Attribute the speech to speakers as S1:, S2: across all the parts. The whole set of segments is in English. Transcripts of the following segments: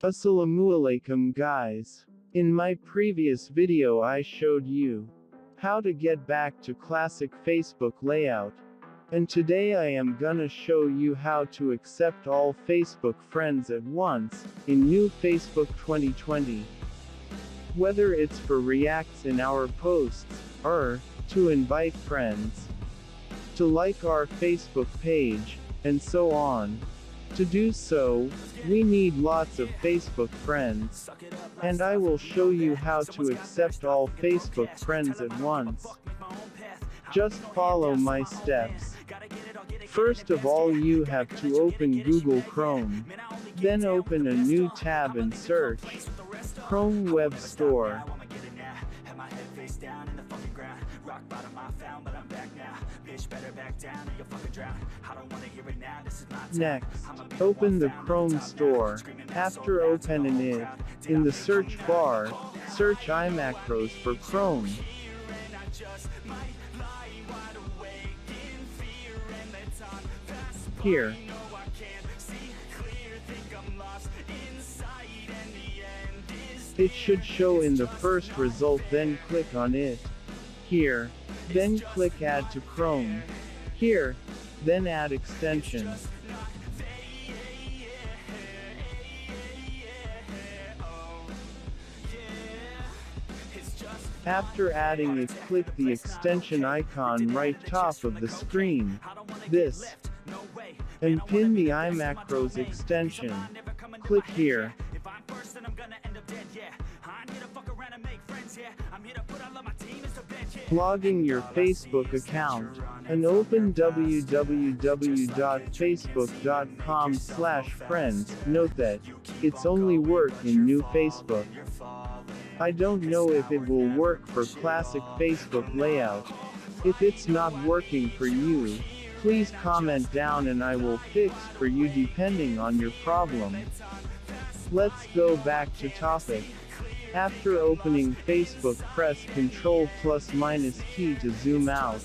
S1: Assalamualaikum guys. In my previous video I showed you how to get back to classic Facebook layout. And today I am gonna show you how to accept all Facebook friends at once, in new Facebook 2020. Whether it's for reacts in our posts, or to invite friends, to like our Facebook page, and so on. To do so, we need lots of Facebook friends. And I will show you how to accept all Facebook friends at once. Just follow my steps. First of all, you have to open Google Chrome. Then open a new tab and search Chrome Web Store. Next, open the Chrome Store. After opening it, in the search bar, search iMacros for Chrome. Here, it should show in the first result, then click on it. Here, then click Add to Chrome. Here, then add extension. After adding it, click the extension icon right top of the screen. This. And pin the iMacros extension. Click here. Logging your Facebook account, and open www.facebook.com/friends. Note that it's only work in new Facebook. I don't know if it will work for classic Facebook layout. If it's not working for you, please comment down and I will fix for you depending on your problem. Let's go back to topic. After opening Facebook, press Ctrl+- key to zoom out.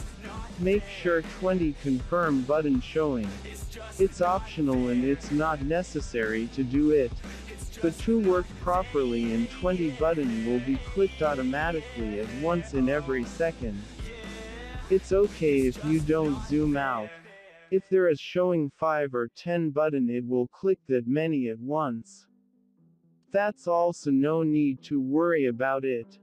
S1: Make sure 20 confirm button showing. It's optional and it's not necessary to do it. But to work properly, and 20 button will be clicked automatically at once in every second. It's okay if you don't zoom out. If there is showing 5 or 10 button, it will click that many at once. That's also no need to worry about it.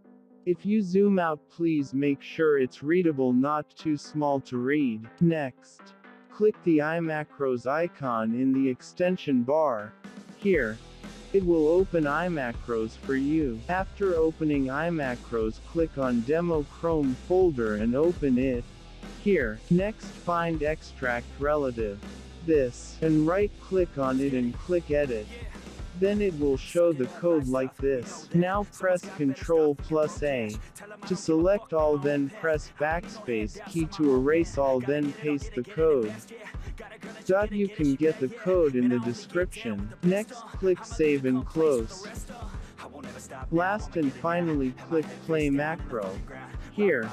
S1: If you zoom out, please make sure it's readable, not too small to read. Next, click the iMacros icon in the extension bar. Here, it will open iMacros for you. After opening iMacros, click on Demo Chrome folder and open it. Here, next find Extract Relative. This, and right-click on it and click Edit. Then it will show the code like this. Now press Ctrl+A to select all, then press backspace key to erase all, then paste the code. You can get the code in the description. Next, click Save and Close. Last and finally, click Play Macro. Here,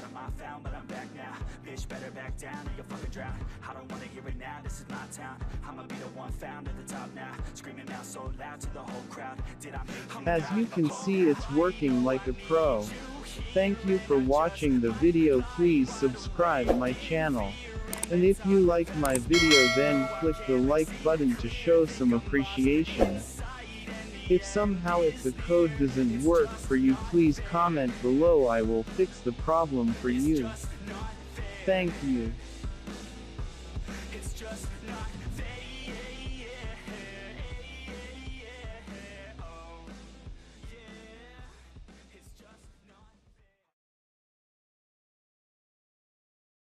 S1: as you can see, it's working like a pro. Thank you for watching the video. Please subscribe my channel. And if you like my video, then click the like button to show some appreciation. If the code doesn't work for you, please comment below. I will fix the problem for you. Thank you.